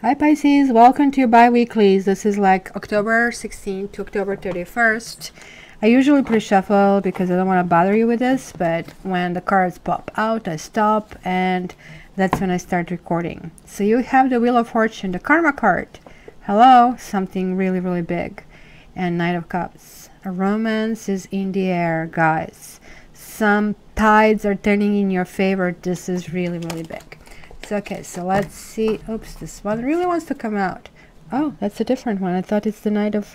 Hi Pisces, welcome to your bi-weeklies. This is like October 16th to October 31st. I usually pre-shuffle because I don't want to bother you with this, but when the cards pop out, I stop, and that's when I start recording. So you have the Wheel of Fortune, the Karma card. Hello, something really, really big. And Knight of Cups. A romance is in the air, guys. Some tides are turning in your favor. This is really, really big. So, okay, so let's see. Oops, this one really wants to come out. Oh, that's a different one. I thought it's the Knight of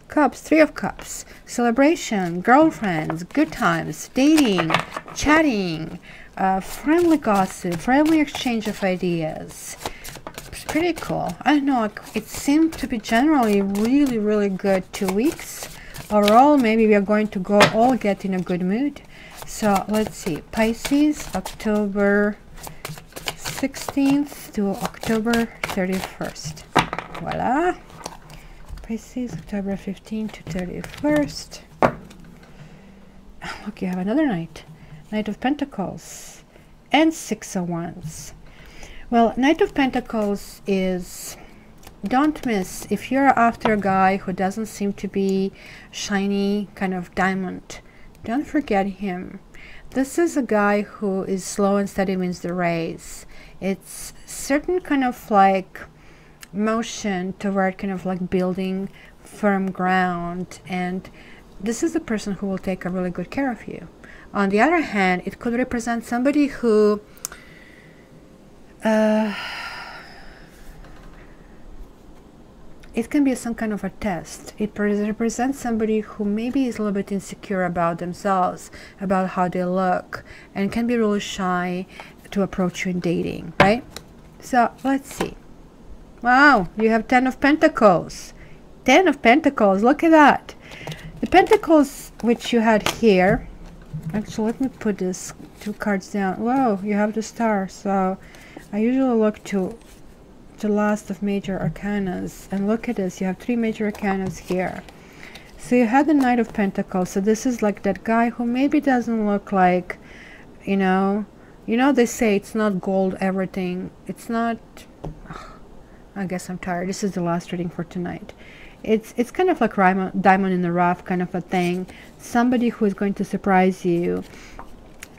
Cups, Three of Cups. Celebration, girlfriends, good times, dating, chatting, friendly gossip, friendly exchange of ideas. It's pretty cool. I don't know, it seemed to be generally really, really good 2 weeks. Overall, maybe we are going to go all get in a good mood. So, let's see. Pisces, October 16th to October 31st. Voila. Pisces, October 15th to 31st. Look, you have another Knight. Knight of Pentacles and Six of Wands. Well, Knight of Pentacles is, don't miss, if you're after a guy who doesn't seem to be shiny, kind of diamond, don't forget him. This is a guy who is slow and steady wins the race. It's certain kind of like motion toward kind of like building firm ground, and this is the person who will take a really good care of you. On the other hand, it could represent somebody who it can be some kind of a test. It represents somebody who maybe is a little bit insecure about themselves, about how they look, and can be really shy to approach you in dating, right? So let's see. Wow, you have 10 of Pentacles. 10 of Pentacles, look at that. The Pentacles which you had here, actually let me put this 2 cards down. Whoa, you have the Star. So I usually look to the last of major arcanas, and look at this, you have 3 major arcanas here. So you had the Knight of Pentacles. So this is like that guy who maybe doesn't look like, you know, they say it's not gold everything. It's not, I guess I'm tired. This is the last reading for tonight. It's kind of like diamond in the rough kind of a thing. Somebody who is going to surprise you.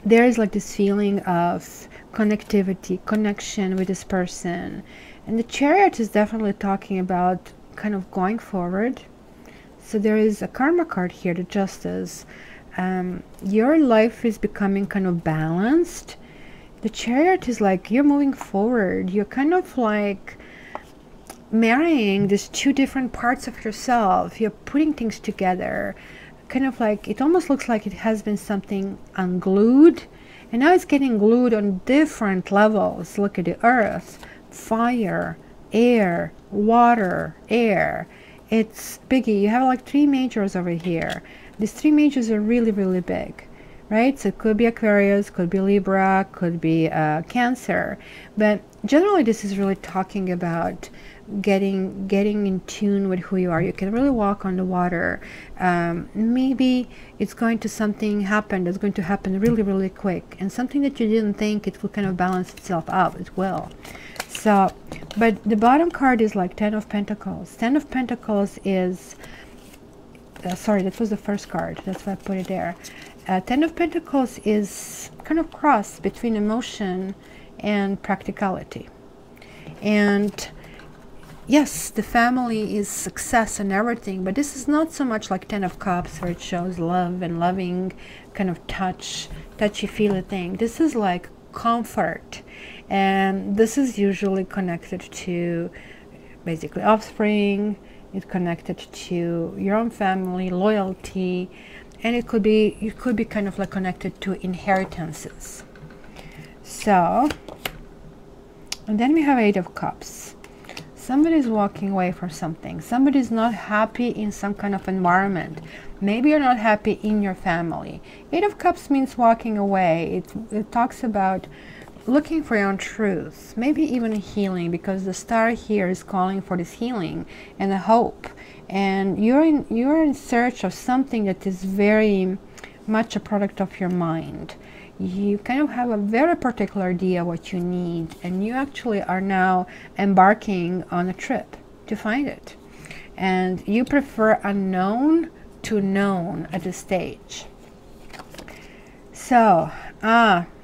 There is like this feeling of connectivity, connection with this person. And the Chariot is definitely talking about kind of going forward. So there is a Karma card here, the Justice. Your life is becoming kind of balanced. The Chariot is like you're moving forward. You're kind of like marrying these 2 different parts of yourself. You're putting things together. Kind of like, it almost looks like it has been something unglued. And now it's getting glued on different levels. Look at the earth, fire, air, water, air. It's biggie. You have like 3 majors over here. These 3 majors are really, really big, right? So it could be Aquarius, could be Libra, could be Cancer. But generally this is really talking about getting in tune with who you are. You can really walk on the water. Maybe it's going to something happen that's going to happen really, really quick, and something that you didn't think it will kind of balance itself out. It will. So, but the bottom card is like 10 of Pentacles. 10 of Pentacles is sorry, that was the first card, that's why I put it there. 10 of Pentacles is kind of cross between emotion and practicality. And yes, the family is success and everything, but this is not so much like 10 of Cups where it shows love and loving kind of touchy-feely thing. This is like comfort, and this is usually connected to basically offspring. It's connected to your own family, loyalty, and it could be kind of like connected to inheritances. So, and then we have 8 of Cups. Somebody's walking away from something. Somebody's not happy in some kind of environment. Maybe you're not happy in your family. 8 of Cups means walking away. It talks about looking for your own truth, maybe even healing, because the Star here is calling for this healing and a hope. And you're in search of something that is very much a product of your mind. You kind of have a very particular idea what you need, and you actually are now embarking on a trip to find it. And you prefer unknown to known at this stage. So,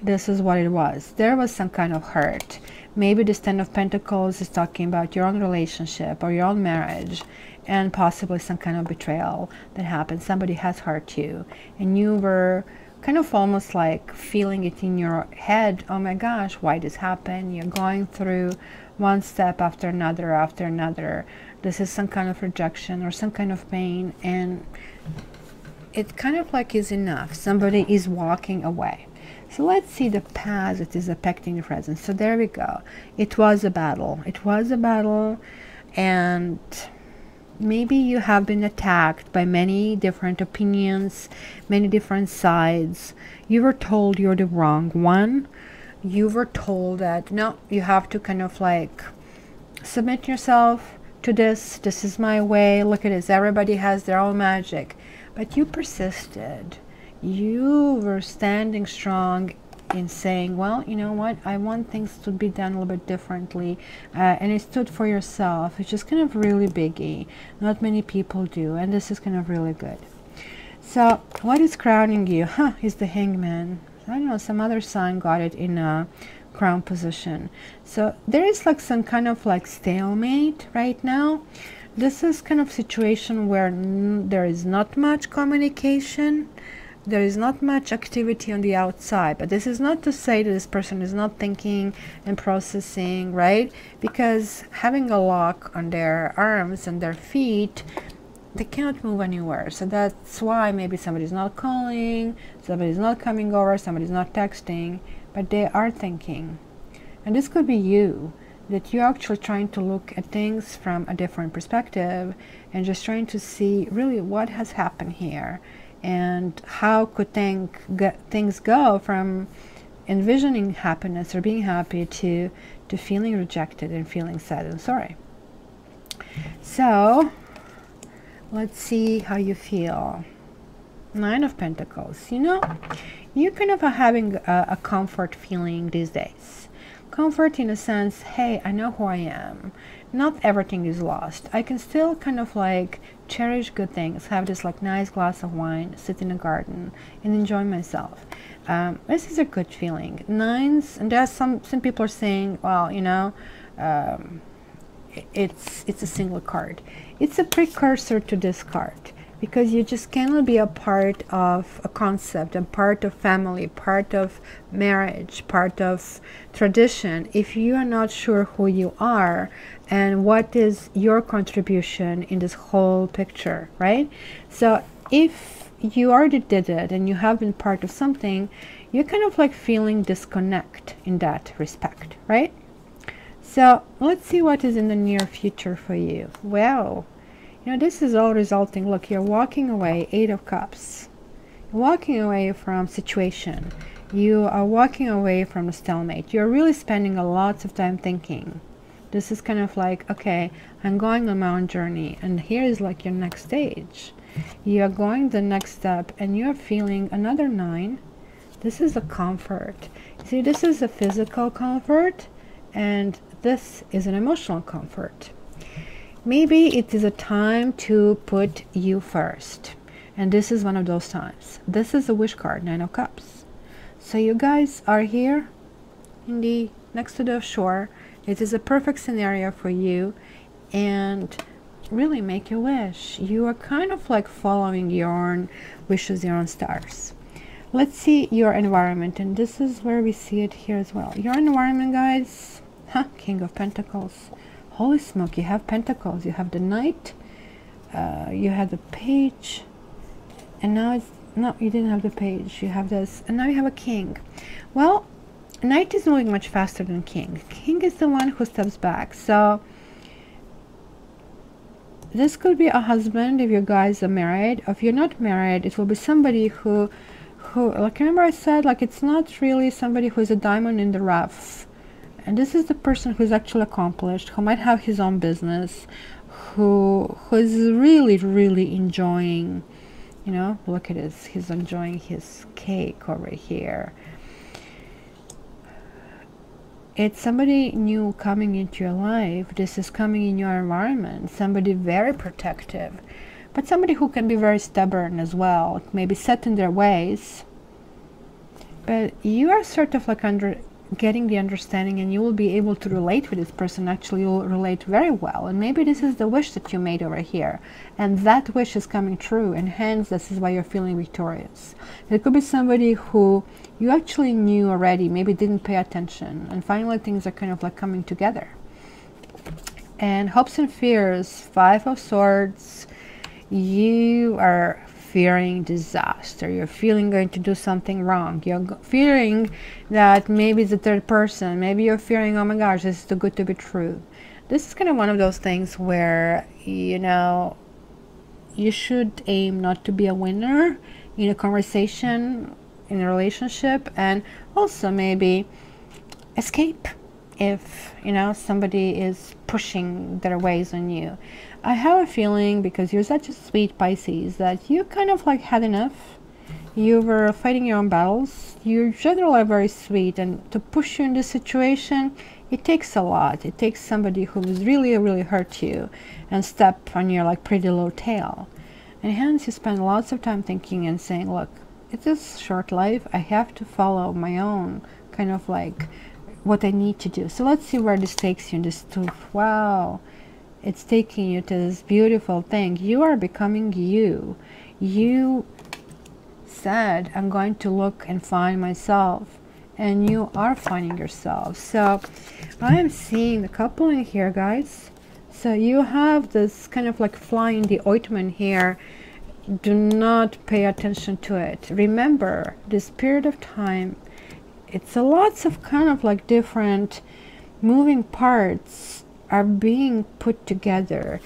this is what it was. There was some kind of hurt. Maybe the Ten of Pentacles is talking about your own relationship or your own marriage, and possibly some kind of betrayal that happened. Somebody has hurt you, and you were kind of almost like feeling it in your head. Oh my gosh, why this happened? You're going through one step after another after another. This is some kind of rejection or some kind of pain, and it kind of like is enough. Somebody is walking away. So let's see the past that is affecting the present. So there we go. It was a battle. It was a battle, and maybe you have been attacked by many different opinions, many different sides. You were told you're the wrong one. You were told that, no, you have to kind of like submit yourself to this. This is my way. Look at this. Everybody has their own magic. But you persisted. You were standing strong in saying, well, you know what, I want things to be done a little bit differently, and it stood for yourself, which is kind of really biggie. Not many people do, and this is kind of really good. So what is crowning you? Is the Hangman. I don't know, some other sign got it in a crown position. So there is like some kind of like stalemate right now. This is kind of situation where there is not much communication. There is not much activity on the outside, but this is not to say that this person is not thinking and processing, right? Because having a lock on their arms and their feet, they cannot move anywhere. So that's why maybe somebody's not calling, somebody's not coming over, somebody's not texting, but they are thinking. And this could be you, that you're actually trying to look at things from a different perspective and just trying to see really what has happened here. And how could things go from envisioning happiness or being happy to feeling rejected and feeling sad and sorry. So let's see how you feel. Nine of Pentacles. You know, you kind of are having a comfort feeling these days. Comfort in a sense, hey, I know who I am. Not everything is lost. I can still kind of like cherish good things, have this like nice glass of wine, sit in a garden and enjoy myself. This is a good feeling. Nines, and there's some people are saying, well, you know, it's a single card. It's a precursor to this card, because you just cannot be a part of a concept, a part of family, part of marriage, part of tradition, if you are not sure who you are and what is your contribution in this whole picture, right? So if you already did it and you have been part of something, you're kind of like feeling disconnect in that respect, right? So let's see what is in the near future for you. Well, you know, this is all resulting, look, you're walking away, Eight of Cups. You're walking away from situation. You are walking away from a stalemate. You're really spending a lot of time thinking. This is kind of like, okay, I'm going on my own journey, and here is like your next stage. You are going the next step, and you're feeling another nine. This is a comfort. See, this is a physical comfort, and this is an emotional comfort. Maybe it is a time to put you first, and this is one of those times. This is a wish card, Nine of Cups. So you guys are here in the next to the shore. It is a perfect scenario for you, and really make your wish. You are kind of like following your own wishes, your own stars. Let's see your environment, and this is where we see it here as well. Your environment, guys, King of Pentacles. Holy smoke, you have Pentacles, you have the Knight, you have the Page, and now it's, no, you didn't have the Page, you have this, and now you have a King. Well, Knight is moving much faster than King. King is the one who steps back. So this could be a husband if you guys are married. If you're not married, it will be somebody who like, remember I said, like, it's not really somebody who is a diamond in the rough. And this is the person who's actually accomplished, who might have his own business, who is really, really enjoying, you know, look at this, he's enjoying his cake over here. It's somebody new coming into your life. This is coming in your environment. Somebody very protective, but somebody who can be very stubborn as well, maybe set in their ways. But you are sort of like getting the understanding, and you will be able to relate with this person. Actually, you'll relate very well, and maybe this is the wish that you made over here, and that wish is coming true, and hence this is why you're feeling victorious. It could be somebody who you actually knew already, maybe didn't pay attention, and finally things are kind of like coming together. And hopes and fears, 5 of Swords. You are fearing disaster. You're feeling going to do something wrong. You're fearing that maybe it's the third person. Maybe you're fearing, oh my gosh, this is too good to be true. This is kind of one of those things where, you know, you should aim not to be a winner in a conversation, in a relationship, and also maybe escape if, you know, somebody is pushing their ways on you. I have a feeling, because you're such a sweet Pisces, that you kind of like had enough. You were fighting your own battles. You generally are very sweet, and to push you in this situation, it takes a lot. It takes somebody who's really hurt you and step on your like pretty low tail. And hence you spend lots of time thinking and saying, look, it's a short life. I have to follow my own kind of like what I need to do. So let's see where this takes you in this too. Wow. It's taking you to this beautiful thing. You are becoming you. You said, I'm going to look and find myself. And you are finding yourself. So I am seeing the couple in here, guys. So you have this kind of like fly in the ointment here. Do not pay attention to it. Remember, this period of time, it's a lots of kind of like different moving parts are being put together.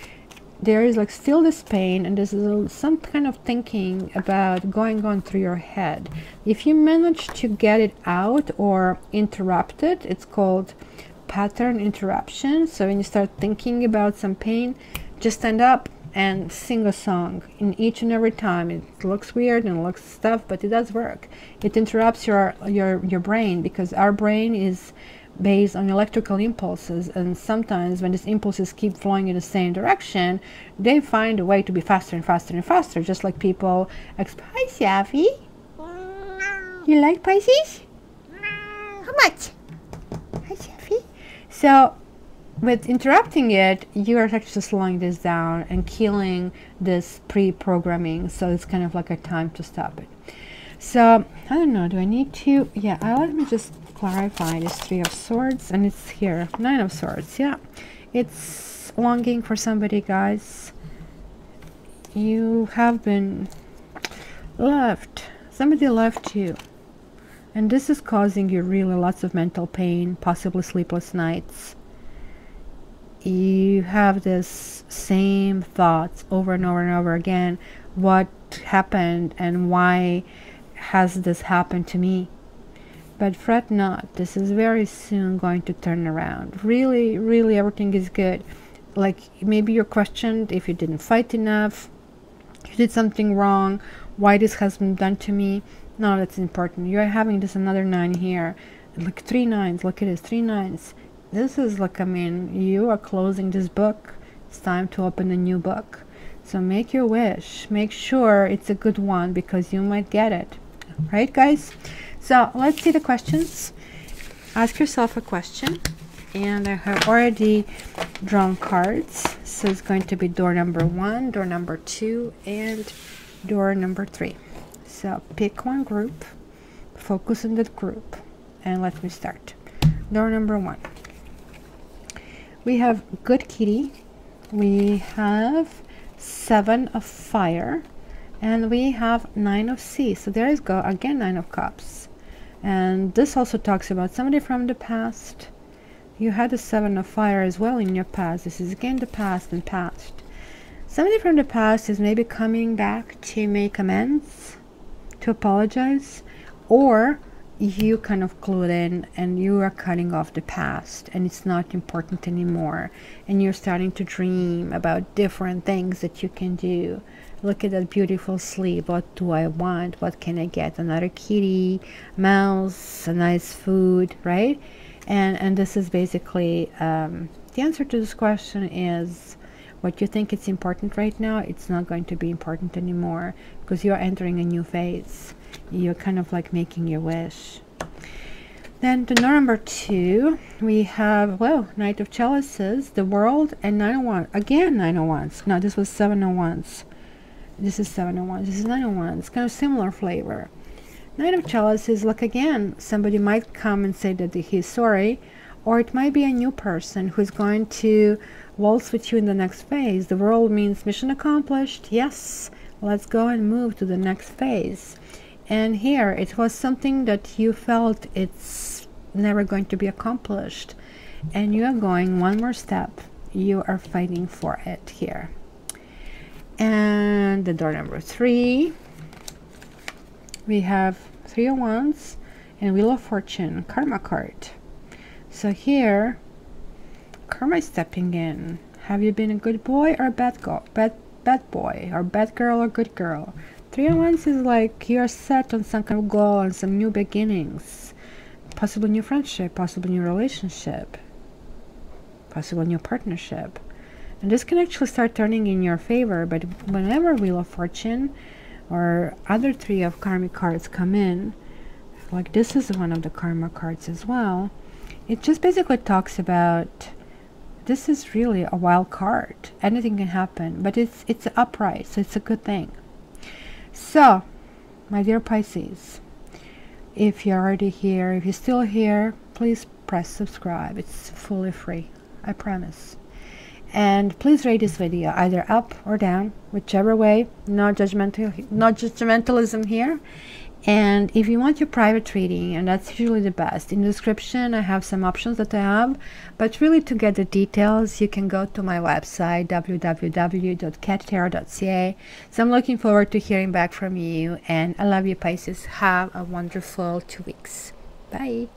There is like still this pain, and this is some kind of thinking about going on through your head. If you manage to get it out or interrupt it, it's called pattern interruption. So when you start thinking about some pain, just stand up and sing a song in each and every time. It looks weird and looks stuff, but it does work. It interrupts your brain, because our brain is based on electrical impulses, and sometimes when these impulses keep flowing in the same direction, they find a way to be faster and faster and faster, just like people. Hi, Safi. You like Pisces? How much? Hi, Safi. So with interrupting it, you are actually slowing this down and killing this pre-programming. So it's kind of like a time to stop it. So I don't know, do I need to? Yeah, let me just clarify this 3 of Swords, and it's here 9 of Swords. Yeah, it's longing for somebody, guys. You have been left. Somebody left you, and this is causing you really lots of mental pain, possibly sleepless nights. You have this same thoughts over and over and over again. What happened, and why has this happened to me? But fret not, this is very soon going to turn around. Really everything is good. Like maybe you're questioned if you didn't fight enough, you did something wrong, why this has been done to me. No, that's important. You're having this another 9 here, like 3 9s. Look at this, 3 9s. This is like, I mean, you are closing this book. It's time to open a new book. So make your wish, make sure it's a good one, because you might get it. Right, guys? So let's see the questions. Ask yourself a question, and I have already drawn cards. So it's going to be door number 1, door number 2, and door number 3. So pick one group, focus on that group, and let me start. Door number 1. We have Good Kitty. We have 7 of Fire. And we have 9 of Sea. So there is go again, 9 of Cups. And this also talks about somebody from the past. You had the 7 of Fire as well in your past. This is again the past and past. Somebody from the past is maybe coming back to make amends, to apologize, or you kind of clued in and you are cutting off the past and it's not important anymore, and you're starting to dream about different things that you can do. Look at that beautiful sleep. What do I want? What can I get? Another kitty, mouse, a nice food, right? And this is basically the answer to this question is what you think it's important right now, it's not going to be important anymore, because you're entering a new phase. You're kind of like making your wish. Then the number 2, we have, well, Knight of Chalices, the World, and 9 of Wands. Again, 9 of Wands. No, this was 7 of Wands. This is 7 of Wands. This is 9 of Wands. Kind of similar flavor. Knight of Chalices, like again, somebody might come and say that he's sorry, or it might be a new person who's going to waltz with you in the next phase. The World means mission accomplished. Yes, let's go and move to the next phase. And here, it was something that you felt it's never going to be accomplished. And you are going one more step. You are fighting for it here. And the door number 3, we have 3 of Wands and Wheel of Fortune, Karma card. So here, Karma is stepping in. Have you been a good boy or a bad boy, or bad girl or good girl? 3 of Wands is like you're set on some kind of goal and some new beginnings. Possible new friendship, possible new relationship, possible new partnership. And this can actually start turning in your favor, but whenever Wheel of Fortune or other 3 of karmic cards come in, like this is one of the karma cards as well, it just basically talks about this is really a wild card. Anything can happen, but it's upright, so it's a good thing. So, my dear Pisces, if you're already here, if you're still here, please press subscribe. It's fully free, I promise. And please rate this video either up or down, whichever way. No judgmentalism here. And if you want your private reading, and that's usually the best, in the description I have some options that I have, but really to get the details you can go to my website www.cattarot.ca. So I'm looking forward to hearing back from you, and I love you, Pisces. Have a wonderful 2 weeks. Bye.